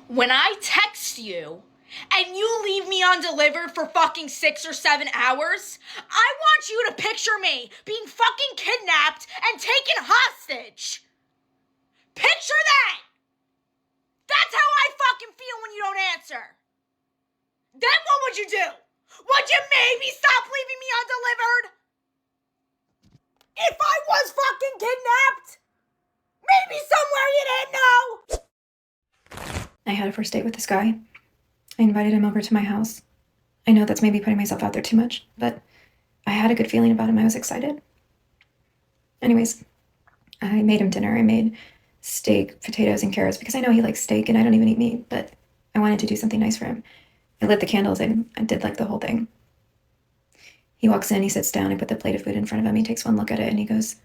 when I text you and you leave me undelivered for fucking 6 or 7 hours, I want you to picture me being fucking kidnapped and taken hostage. Picture that! That's how I fucking feel when you don't answer. Then what would you do? Would you maybe stop leaving me undelivered? If I was fucking kidnapped? Maybe somewhere you didn't know? I had a first date with this guy. I invited him over to my house. I know that's maybe putting myself out there too much, but I had a good feeling about him. I was excited. Anyways, I made him dinner. I made steak, potatoes, and carrots because I know he likes steak and I don't even eat meat, but I wanted to do something nice for him. I lit the candles and I did like the whole thing. He walks in, he sits down, I put the plate of food in front of him, he takes one look at it and he goes,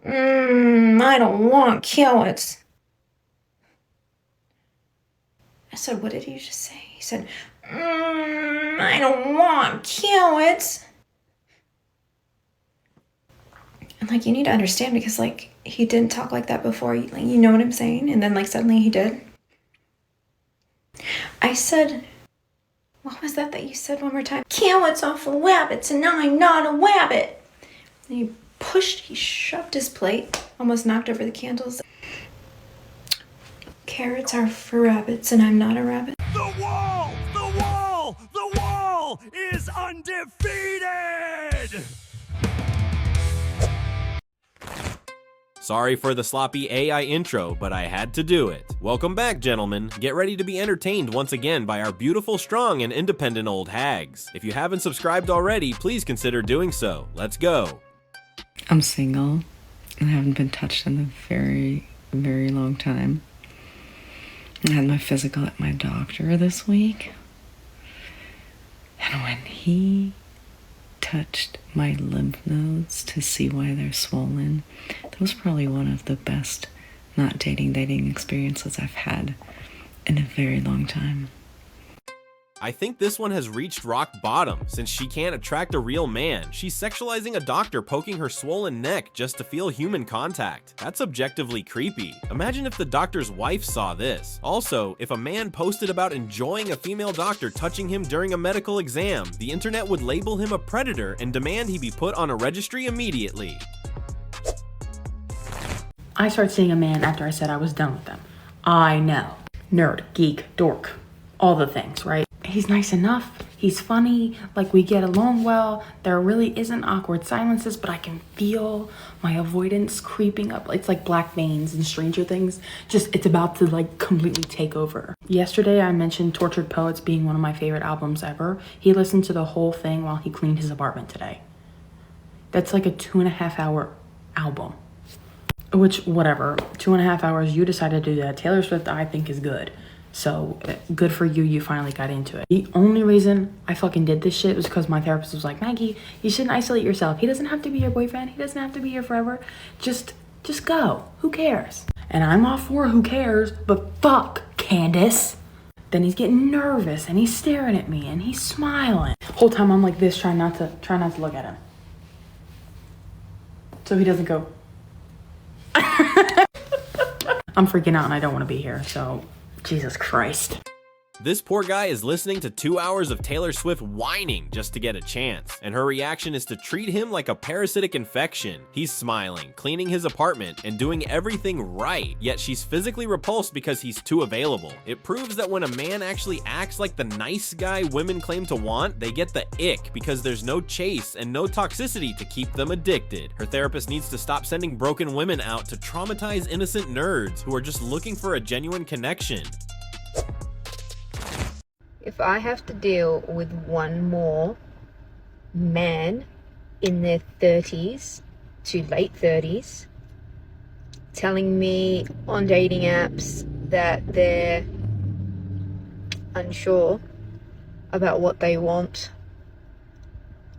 I don't want carrots. I said, what did you just say? He said, I don't want carrots. And like, you need to understand because like, he didn't talk like that before, like, you know what I'm saying? And then like suddenly he did. I said, what was that you said one more time? Carrots off of rabbits and I'm not a rabbit. And he shoved his plate, almost knocked over the candles. Carrots are for rabbits and I'm not a rabbit. The wall! The wall! The wall is undefeated! Sorry for the sloppy AI intro, but I had to do it. Welcome back, gentlemen. Get ready to be entertained once again by our beautiful, strong, and independent old hags. If you haven't subscribed already, please consider doing so. Let's go. I'm single and I haven't been touched in a very, very long time. I had my physical at my doctor this week. And when he touched my lymph nodes to see why they're swollen, that was probably one of the best not dating experiences I've had in a very long time. I think this one has reached rock bottom since she can't attract a real man. She's sexualizing a doctor poking her swollen neck just to feel human contact. That's objectively creepy. Imagine if the doctor's wife saw this. Also, if a man posted about enjoying a female doctor touching him during a medical exam, the internet would label him a predator and demand he be put on a registry immediately. I started seeing a man after I said I was done with them. I know. Nerd, geek, dork, all the things, right? He's nice enough. He's funny. Like, we get along well. There really isn't awkward silences, but I can feel my avoidance creeping up. It's like Black Veins and Stranger Things. Just, it's about to like completely take over. Yesterday, I mentioned Tortured Poets being one of my favorite albums ever. He listened to the whole thing while he cleaned his apartment today. That's like a 2.5 hour album. Which, whatever, 2.5 hours, you decide to do that. Taylor Swift, I think, is good. So, good for you, you finally got into it. The only reason I fucking did this shit was because my therapist was like, Maggie, you shouldn't isolate yourself. He doesn't have to be your boyfriend. He doesn't have to be here forever. Just go. Who cares? And I'm all for who cares, but fuck, Candace. Then he's getting nervous, and he's staring at me, and he's smiling. Whole time I'm like this, trying not to look at him. So he doesn't go. I'm freaking out and I don't want to be here, so Jesus Christ. This poor guy is listening to 2 hours of Taylor Swift whining just to get a chance, and her reaction is to treat him like a parasitic infection. He's smiling, cleaning his apartment, and doing everything right, yet she's physically repulsed because he's too available. It proves that when a man actually acts like the nice guy women claim to want, they get the ick because there's no chase and no toxicity to keep them addicted. Her therapist needs to stop sending broken women out to traumatize innocent nerds who are just looking for a genuine connection. If I have to deal with one more man in their 30s to late 30s telling me on dating apps that they're unsure about what they want,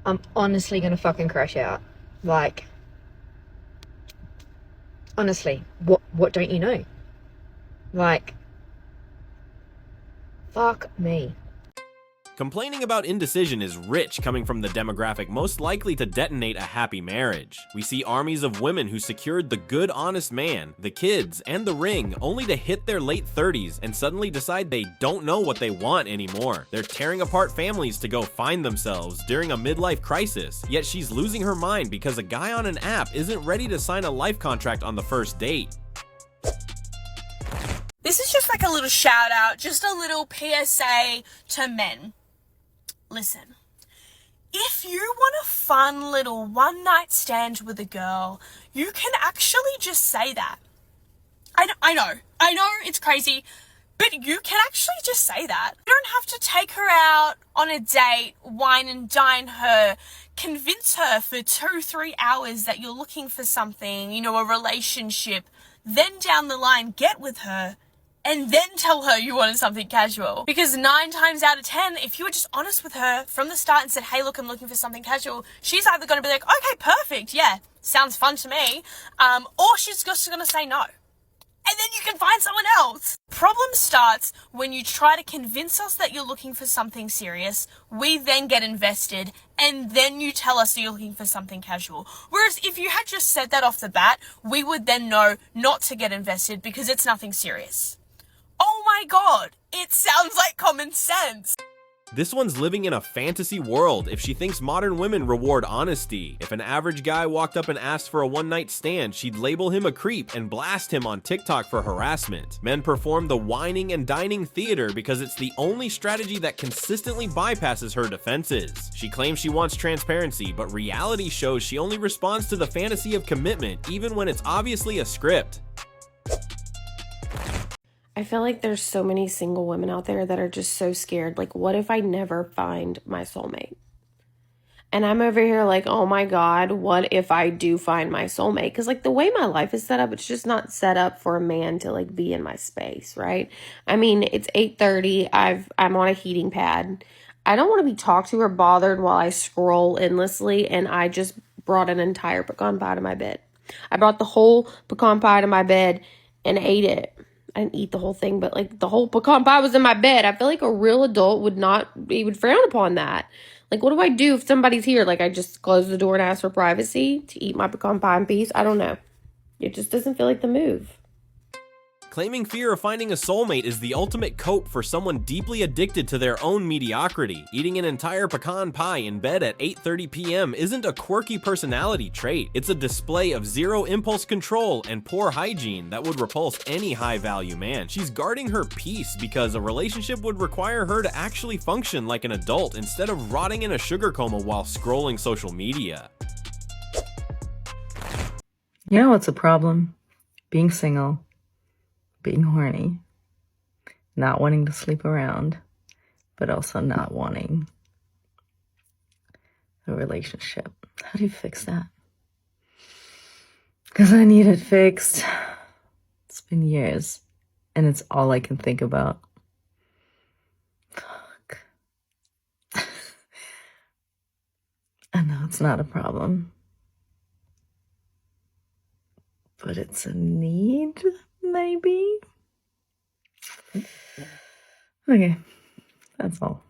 I'm honestly gonna fucking crash out. Like, honestly, what don't you know? Like, fuck me. Complaining about indecision is rich, coming from the demographic most likely to detonate a happy marriage. We see armies of women who secured the good, honest man, the kids, and the ring, only to hit their late 30s and suddenly decide they don't know what they want anymore. They're tearing apart families to go find themselves during a midlife crisis, yet she's losing her mind because a guy on an app isn't ready to sign a life contract on the first date. This is just like a little shout out, just a little PSA to men. Listen, if you want a fun little one night stand with a girl, you can actually just say that. I know it's crazy, but you can actually just say that. You don't have to take her out on a date, wine and dine her, convince her for 2-3 hours that you're looking for something, you know, a relationship, then down the line get with her, and then tell her you wanted something casual. Because 9 times out of 10, if you were just honest with her from the start and said, hey, look, I'm looking for something casual, she's either going to be like, okay, perfect, yeah, sounds fun to me, or she's just going to say no. And then you can find someone else. Problem starts when you try to convince us that you're looking for something serious, we then get invested, and then you tell us that you're looking for something casual. Whereas if you had just said that off the bat, we would then know not to get invested because it's nothing serious. Oh my god, it sounds like common sense. This one's living in a fantasy world if she thinks modern women reward honesty. If an average guy walked up and asked for a one-night stand, she'd label him a creep and blast him on TikTok for harassment. Men perform the whining and dining theater because it's the only strategy that consistently bypasses her defenses. She claims she wants transparency, but reality shows she only responds to the fantasy of commitment, even when it's obviously a script. I feel like there's so many single women out there that are just so scared. Like, what if I never find my soulmate? And I'm over here like, oh my God, what if I do find my soulmate? Because like the way my life is set up, it's just not set up for a man to like be in my space, right? I mean, it's 8:30. I'm on a heating pad. I don't want to be talked to or bothered while I scroll endlessly. And I just brought an entire pecan pie to my bed. I brought the whole pecan pie to my bed and ate it. I didn't eat the whole thing, but like the whole pecan pie was in my bed. I feel like a real adult would frown upon that. Like, what do I do if somebody's here? Like, I just close the door and ask for privacy to eat my pecan pie in peace? I don't know. It just doesn't feel like the move. Claiming fear of finding a soulmate is the ultimate cope for someone deeply addicted to their own mediocrity. Eating an entire pecan pie in bed at 8:30 p.m. isn't a quirky personality trait. It's a display of zero impulse control and poor hygiene that would repulse any high-value man. She's guarding her peace because a relationship would require her to actually function like an adult instead of rotting in a sugar coma while scrolling social media. You know what's a problem? Being single. Being horny, not wanting to sleep around, but also not wanting a relationship. How do you fix that? Because I need it fixed. It's been years, and it's all I can think about. Fuck. I know it's not a problem, but it's a need. Maybe. Okay, that's all.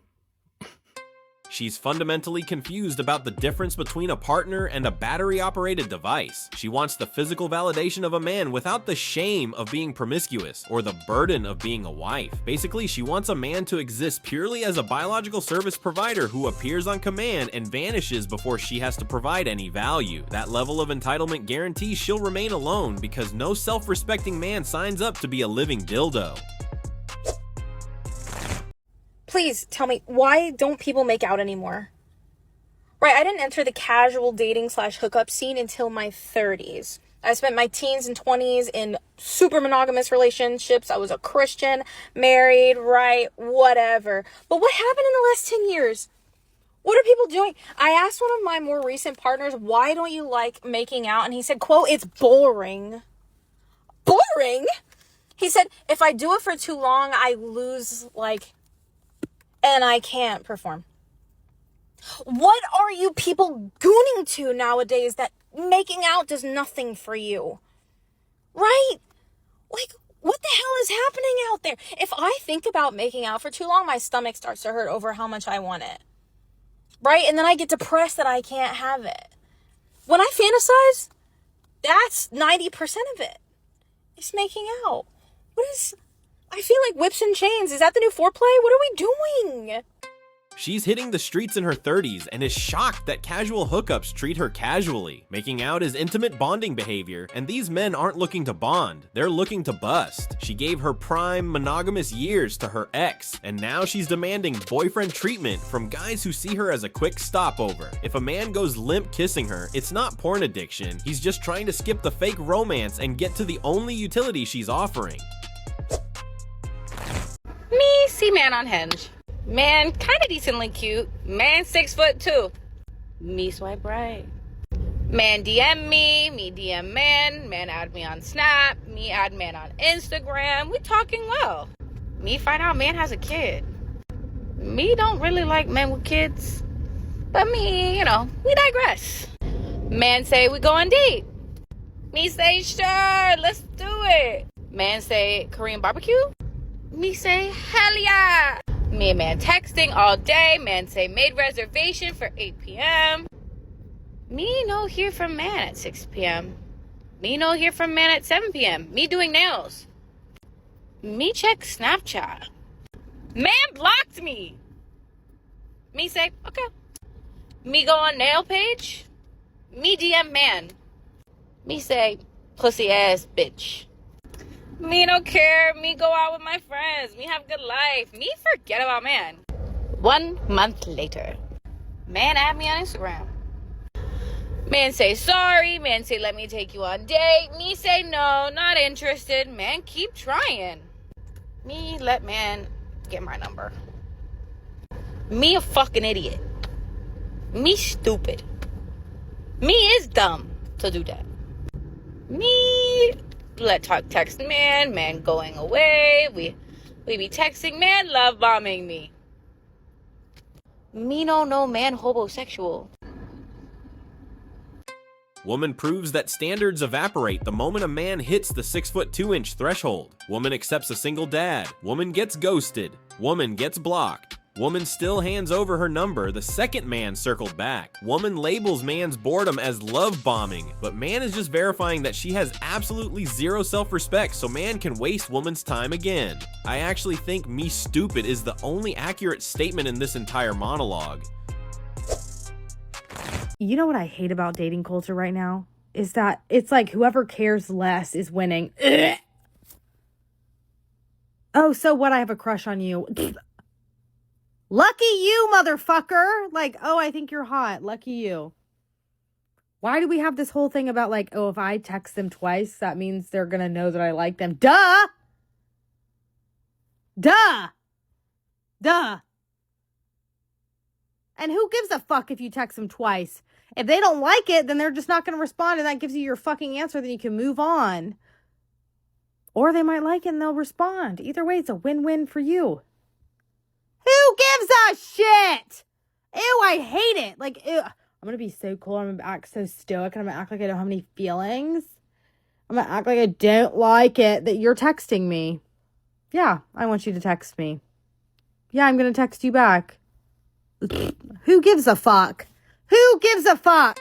She's fundamentally confused about the difference between a partner and a battery-operated device. She wants the physical validation of a man without the shame of being promiscuous or the burden of being a wife. Basically, she wants a man to exist purely as a biological service provider who appears on command and vanishes before she has to provide any value. That level of entitlement guarantees she'll remain alone because no self-respecting man signs up to be a living dildo. Please tell me, why don't people make out anymore? Right, I didn't enter the casual dating / hookup scene until my 30s. I spent my teens and 20s in super monogamous relationships. I was a Christian, married, right, whatever. But what happened in the last 10 years? What are people doing? I asked one of my more recent partners, why don't you like making out? And he said, quote, it's boring. Boring? He said, if I do it for too long, I lose, and I can't perform. What are you people gooning to nowadays that making out does nothing for you? Right? what the hell is happening out there? If I think about making out for too long, my stomach starts to hurt over how much I want it. Right? And then I get depressed that I can't have it. When I fantasize, that's 90% of it. It's making out. I feel like whips and chains. Is that the new foreplay? What are we doing? She's hitting the streets in her 30s and is shocked that casual hookups treat her casually. Making out is intimate bonding behavior, and these men aren't looking to bond, they're looking to bust. She gave her prime monogamous years to her ex, and now she's demanding boyfriend treatment from guys who see her as a quick stopover. If a man goes limp kissing her, it's not porn addiction, he's just trying to skip the fake romance and get to the only utility she's offering. Me see man on Hinge. Man kinda decently cute. Man 6'2". Me swipe right. Man DM me DM man. Man add me on Snap. Me add man on Instagram. We talking well. Me find out man has a kid. Me don't really like men with kids. But me, we digress. Man say we going deep. Me say sure, let's do it. Man say Korean barbecue. Me say hell yeah. Me and man texting all day. Man say made reservation for 8 p.m. Me no hear from man at 6 p.m. Me no hear from man at 7 p.m. Me doing nails. Me check Snapchat. Man blocked me. Me say, okay. Me go on nail page. Me DM man. Me say, pussy ass bitch. Me don't care. Me go out with my friends. Me have good life. Me forget about man. 1 month later. Man add me on Instagram. Man say sorry. Man say let me take you on date. Me say no, not interested. Man keep trying. Me let man get my number. Me a fucking idiot. Me stupid. Me is dumb to do that. Me let talk text man going away. We be texting man love bombing me. Me no man homosexual. Woman proves that standards evaporate the moment a man hits the 6'2" threshold. Woman accepts a single dad. Woman gets ghosted. Woman gets blocked. Woman still hands over her number the second man circled back. Woman labels man's boredom as love bombing, but man is just verifying that she has absolutely zero self-respect so man can waste woman's time again. I actually think me stupid is the only accurate statement in this entire monologue. You know what I hate about dating culture right now? Is that it's like whoever cares less is winning. Ugh. Oh, so what? I have a crush on you. Lucky you, motherfucker. Like, oh, I think you're hot. Lucky you. Why do we have this whole thing about like, oh, if I text them twice, that means they're going to know that I like them? Duh. And who gives a fuck if you text them twice? If they don't like it, then they're just not going to respond, and that gives you your fucking answer, then you can move on. Or they might like it and they'll respond. Either way, it's a win-win for you. Who gives a shit? Ew, I hate it. Like, ew. I'm going to be so cool. I'm going to act so stoic. And I'm going to act like I don't have any feelings. I'm going to act like I don't like it that you're texting me. Yeah, I want you to text me. Yeah, I'm going to text you back. Who gives a fuck? Who gives a fuck?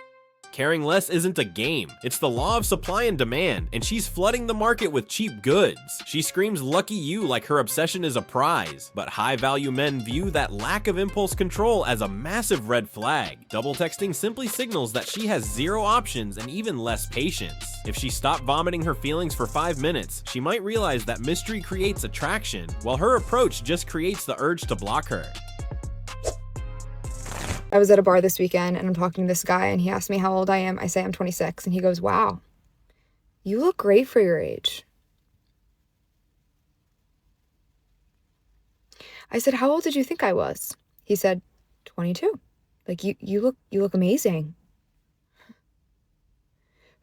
Caring less isn't a game. It's the law of supply and demand, and she's flooding the market with cheap goods. She screams lucky you like her obsession is a prize, but high-value men view that lack of impulse control as a massive red flag. Double texting simply signals that she has zero options and even less patience. If she stopped vomiting her feelings for 5 minutes, she might realize that mystery creates attraction, while her approach just creates the urge to block her. I was at a bar this weekend and I'm talking to this guy and he asked me how old I am. I say I'm 26 and he goes, wow, you look great for your age. I said, how old did you think I was? He said, 22. Like you look amazing.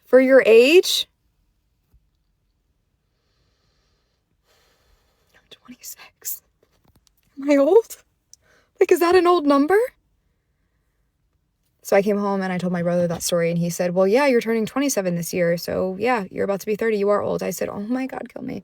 For your age? I'm 26. Am I old? Like, is that an old number? So I came home and I told my brother that story and he said, well, yeah, you're turning 27 this year. So yeah, you're about to be 30. You are old. I said, oh my God, kill me.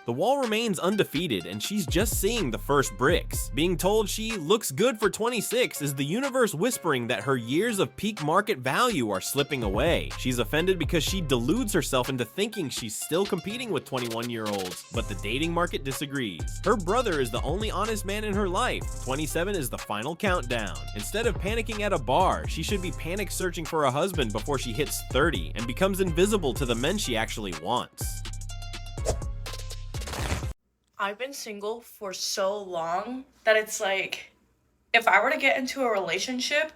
The wall remains undefeated, and she's just seeing the first bricks. Being told she looks good for 26 is the universe whispering that her years of peak market value are slipping away. She's offended because she deludes herself into thinking she's still competing with 21-year-olds, but the dating market disagrees. Her brother is the only honest man in her life. 27 is the final countdown. Instead of panicking at a bar, she should be panic searching for a husband before she hits 30 and becomes invisible to the men she actually wants. I've been single for so long that it's like, if I were to get into a relationship,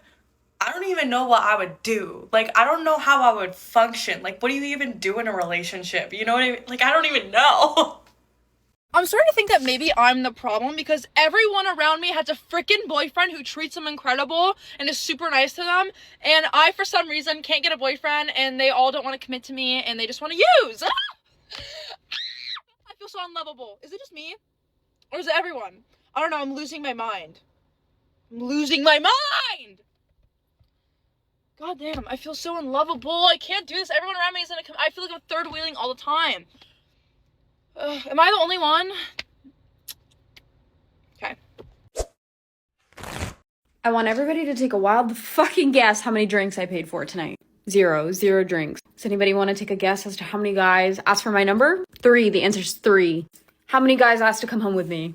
I don't even know what I would do. Like, I don't know how I would function. Like, what do you even do in a relationship? You know what I mean? Like, I don't even know. I'm starting to think that maybe I'm the problem because everyone around me has a freaking boyfriend who treats them incredible and is super nice to them. And I, for some reason, can't get a boyfriend and they all don't want to commit to me and they just want to use. I feel so unlovable. Is it just me? Or is it everyone? I don't know. I'm losing my mind. I'm losing my mind! God damn, I feel so unlovable. I can't do this. Everyone around me is I feel like I'm third wheeling all the time. Am I the only one? Okay. I want everybody to take a wild fucking guess how many drinks I paid for tonight. 0 drinks. Does anybody want to take a guess as to how many guys asked for my number? 3. The answer is 3. How many guys asked to come home with me?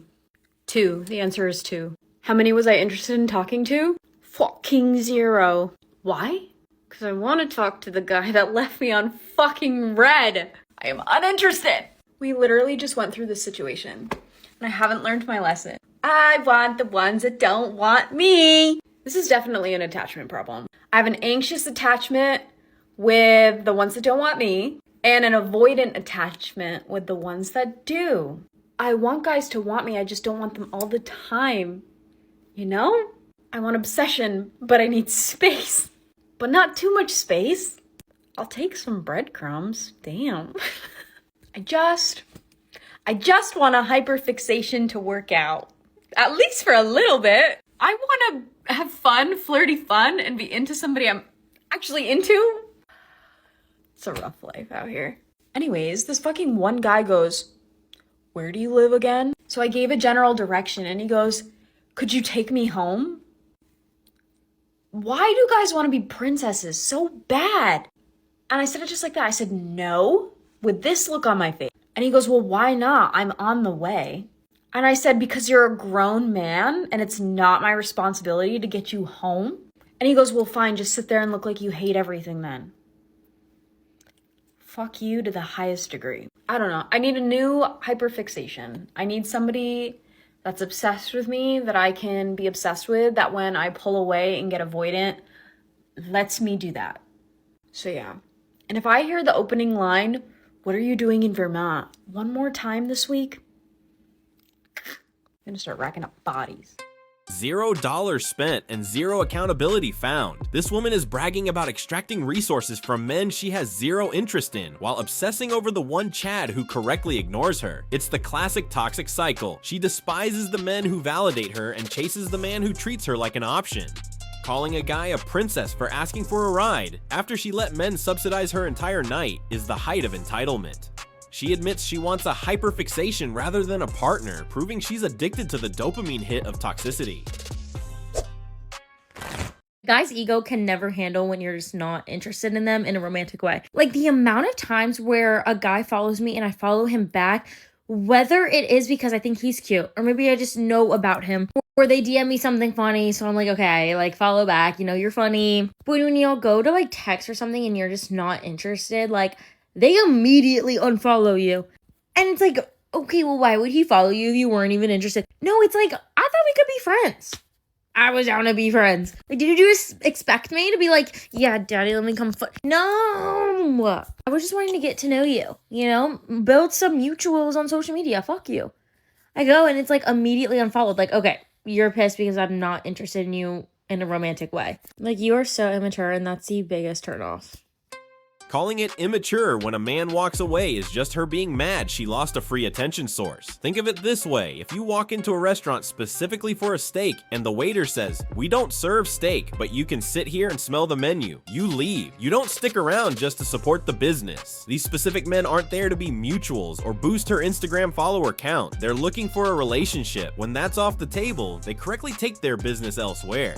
2. The answer is 2. How many was I interested in talking to? Fucking 0. Why? Because I want to talk to the guy that left me on fucking red. I am uninterested. We literally just went through this situation, and I haven't learned my lesson. I want the ones that don't want me. This is definitely an attachment problem. I have an anxious attachment with the ones that don't want me, and an avoidant attachment with the ones that do. I want guys to want me, I just don't want them all the time. You know? I want obsession, but I need space. But not too much space. I'll take some breadcrumbs. Damn. I just want a hyperfixation to work out. At least for a little bit. I want to have fun, flirty fun, and be into somebody I'm actually into. It's a rough life out here. Anyways, this fucking one guy goes, "Where do you live again?" So I gave a general direction, and he goes, "Could you take me home?" Why do guys want to be princesses so bad? And I said it just like that. I said, "No," with this look on my face. And he goes, "Well, why not? I'm on the way." And I said, "Because you're a grown man and it's not my responsibility to get you home." And he goes, "Well, fine, just sit there and look like you hate everything then." Fuck you to the highest degree. I don't know. I need a new hyperfixation. I need somebody that's obsessed with me, that I can be obsessed with, that when I pull away and get avoidant, lets me do that. So yeah. And if I hear the opening line, "What are you doing in Vermont?" one more time this week, I'm gonna start racking up bodies. $0 spent and 0 accountability found. This woman is bragging about extracting resources from men she has 0 interest in, while obsessing over the one Chad who correctly ignores her. It's the classic toxic cycle. She despises the men who validate her and chases the man who treats her like an option. Calling a guy a princess for asking for a ride after she let men subsidize her entire night is the height of entitlement. She admits she wants a hyperfixation rather than a partner, proving she's addicted to the dopamine hit of toxicity. Guy's ego can never handle when you're just not interested in them in a romantic way. Like the amount of times where a guy follows me and I follow him back, whether it is because I think he's cute or maybe I just know about him, or they DM me something funny, so I'm like, okay, like follow back, you know, you're funny. But when y'all go to like text or something and you're just not interested, like they immediately unfollow you. And it's like, okay, well, why would he follow you if you weren't even interested? No, it's like, I thought we could be friends. I was down to be friends. Like, did you just expect me to be like, yeah, daddy, let me come No! I was just wanting to get to know you, you know? Build some mutuals on social media. Fuck you. I go and it's like immediately unfollowed. Like, okay, you're pissed because I'm not interested in you in a romantic way. Like, you are so immature and that's the biggest turnoff. Calling it immature when a man walks away is just her being mad she lost a free attention source. Think of it this way, if you walk into a restaurant specifically for a steak and the waiter says, "We don't serve steak, but you can sit here and smell the menu," you leave. You don't stick around just to support the business. These specific men aren't there to be mutuals or boost her Instagram follower count. They're looking for a relationship. When that's off the table, they correctly take their business elsewhere.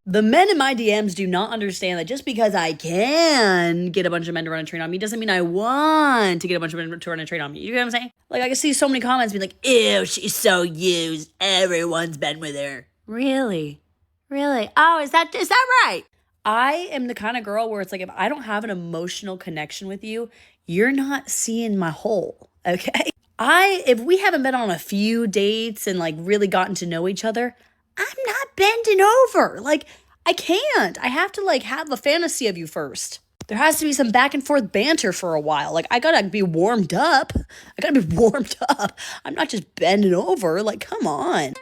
The men in my DMs do not understand that just because I can get a bunch of men to run a train on me doesn't mean I want to get a bunch of men to run a train on me. You know what I'm saying? Like, I can see so many comments being like, "Ew, she's so used. Everyone's been with her." Really? Really? Oh, is that right? I am the kind of girl where it's like, if I don't have an emotional connection with you, you're not seeing my whole, okay? If we haven't been on a few dates and like really gotten to know each other, I'm not bending over. Like, I can't. I have to like have a fantasy of you first. There has to be some back and forth banter for a while. Like, I gotta be warmed up. I'm not just bending over. Like, come on.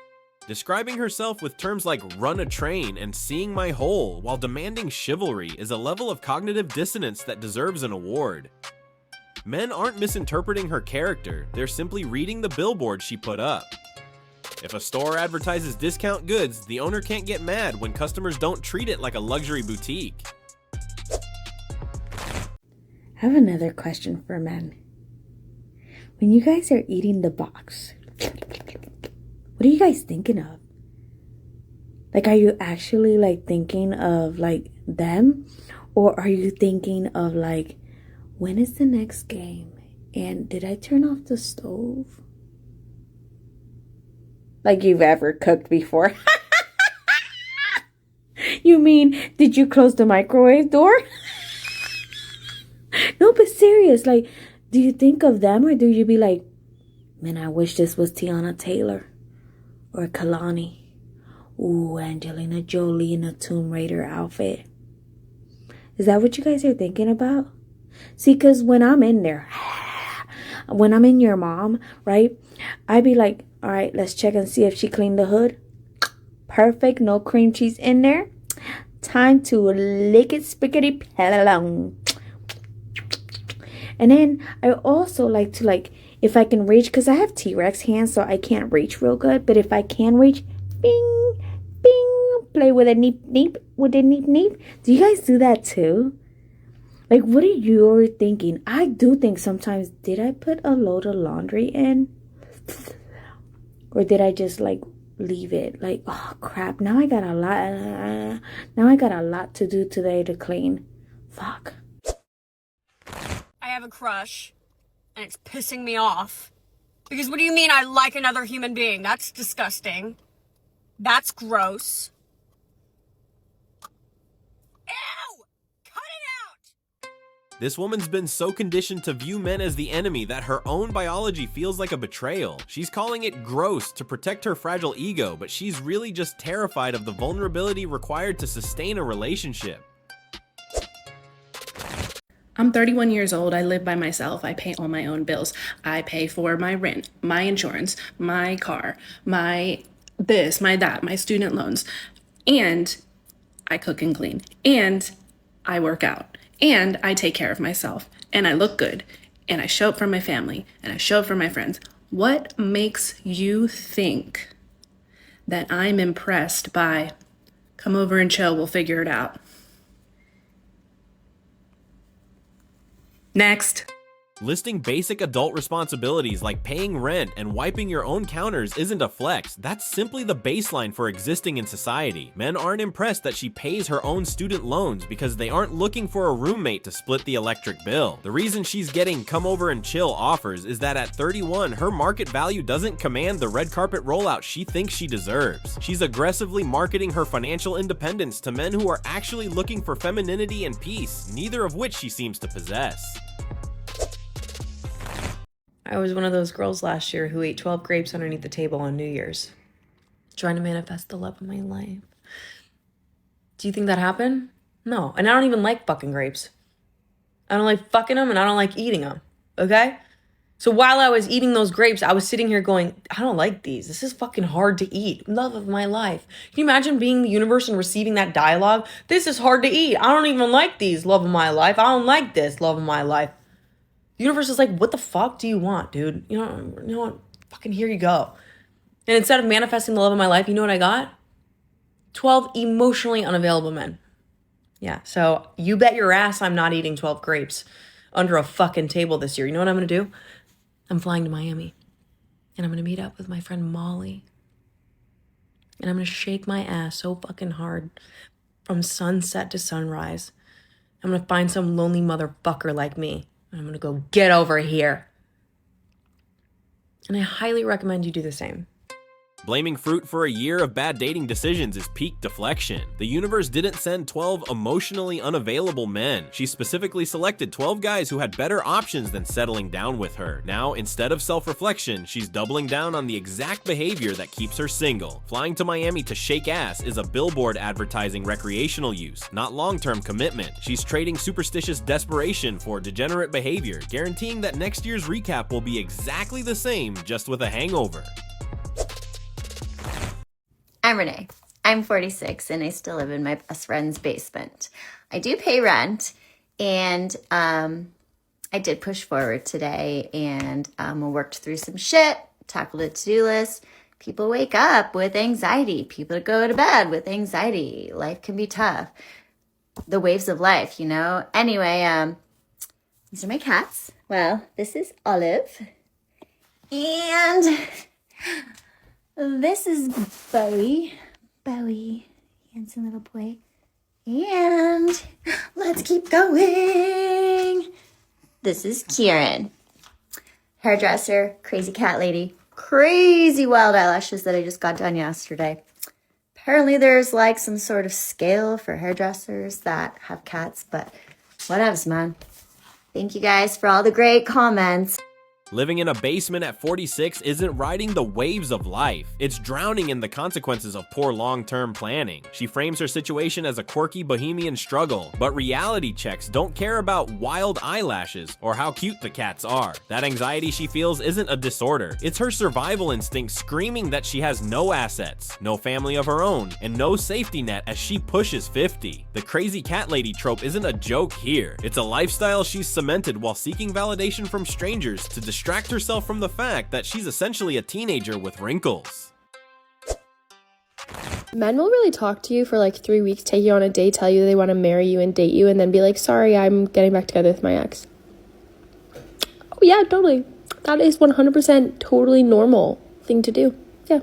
Describing herself with terms like "run a train" and "seeing my hole" while demanding chivalry is a level of cognitive dissonance that deserves an award. Men aren't misinterpreting her character, they're simply reading the billboard she put up. If a store advertises discount goods, the owner can't get mad when customers don't treat it like a luxury boutique. I have another question for men. When you guys are eating the box, what are you guys thinking of? Like, are you actually like thinking of like them? Or are you thinking of like, when is the next game? And did I turn off the stove? Like you've ever cooked before. You mean, did you close the microwave door? No, but serious, like, do you think of them or do you be like, man, I wish this was Tiana Taylor or Kalani. Ooh, Angelina Jolie in a Tomb Raider outfit. Is that what you guys are thinking about? See, because when I'm in there, when I'm in your mom, right, I'd be like, all right, let's check and see if she cleaned the hood. Perfect, no cream cheese in there. Time to lick it spickety palong. And then I also like to, like, if I can reach, because I have T-Rex hands, so I can't reach real good. But if I can reach, bing, bing, play with a neep, neep, with a neep, neep. Do you guys do that too? Like, what are you thinking? I do think sometimes, did I put a load of laundry in? Or did I just, like, leave it? Like, oh, crap. Now I got a lot to do today to clean. Fuck. I have a crush, and it's pissing me off. Because what do you mean I like another human being? That's disgusting. That's gross. This woman's been so conditioned to view men as the enemy that her own biology feels like a betrayal. She's calling it gross to protect her fragile ego, but she's really just terrified of the vulnerability required to sustain a relationship. I'm 31 years old. I live by myself. I pay all my own bills. I pay for my rent, my insurance, my car, my this, my that, my student loans. And I cook and clean. And I work out. And I take care of myself. And I look good. And I show up for my family. And I show up for my friends. What makes you think that I'm impressed by, come over and chill, we'll figure it out? Next. Listing basic adult responsibilities like paying rent and wiping your own counters isn't a flex. That's simply the baseline for existing in society. Men aren't impressed that she pays her own student loans because they aren't looking for a roommate to split the electric bill. The reason she's getting come over and chill offers is that at 31, her market value doesn't command the red carpet rollout she thinks she deserves. She's aggressively marketing her financial independence to men who are actually looking for femininity and peace, neither of which she seems to possess. I was one of those girls last year who ate 12 grapes underneath the table on New Year's, trying to manifest the love of my life. Do you think that happened? No. And I don't even like fucking grapes. I don't like fucking them and I don't like eating them. Okay? So while I was eating those grapes, I was sitting here going, I don't like these. This is fucking hard to eat. Love of my life. Can you imagine being the universe and receiving that dialogue? This is hard to eat. I don't even like these. Love of my life. I don't like this. Love of my life. The universe is like, what the fuck do you want, dude? You know what? Fucking here you go. And instead of manifesting the love of my life, you know what I got? 12 emotionally unavailable men. Yeah, so you bet your ass I'm not eating 12 grapes under a fucking table this year. You know what I'm going to do? I'm flying to Miami. And I'm going to meet up with my friend Molly. And I'm going to shake my ass so fucking hard from sunset to sunrise. I'm going to find some lonely motherfucker like me. And I'm going to go, get over here. And I highly recommend you do the same. Blaming fruit for a year of bad dating decisions is peak deflection. The universe didn't send 12 emotionally unavailable men. She specifically selected 12 guys who had better options than settling down with her. Now, instead of self-reflection, she's doubling down on the exact behavior that keeps her single. Flying to Miami to shake ass is a billboard advertising recreational use, not long-term commitment. She's trading superstitious desperation for degenerate behavior, guaranteeing that next year's recap will be exactly the same, just with a hangover. I'm Renee. I'm 46 and I still live in my best friend's basement. I do pay rent and I did push forward today and worked through some shit, tackled a to-do list. People wake up with anxiety. People go to bed with anxiety. Life can be tough. The waves of life, you know? Anyway, these are my cats. Well, this is Olive. And this is Bowie. Bowie, handsome little boy. And let's keep going. This is Kieran. Hairdresser, crazy cat lady, crazy wild eyelashes that I just got done yesterday. Apparently there's like some sort of scale for hairdressers that have cats, but whatevs, man. Thank you guys for all the great comments. Living in a basement at 46 isn't riding the waves of life. It's drowning in the consequences of poor long-term planning. She frames her situation as a quirky bohemian struggle, but reality checks don't care about wild eyelashes or how cute the cats are. That anxiety she feels isn't a disorder. It's her survival instinct screaming that she has no assets, no family of her own, and no safety net as she pushes 50. The crazy cat lady trope isn't a joke here. It's a lifestyle she's cemented while seeking validation from strangers to distract herself from the fact that she's essentially a teenager with wrinkles. Men will really talk to you for like 3 weeks, take you on a date, tell you they want to marry you and date you, and then be like, sorry, I'm getting back together with my ex. Oh yeah, totally. That is 100% totally normal thing to do. Yeah.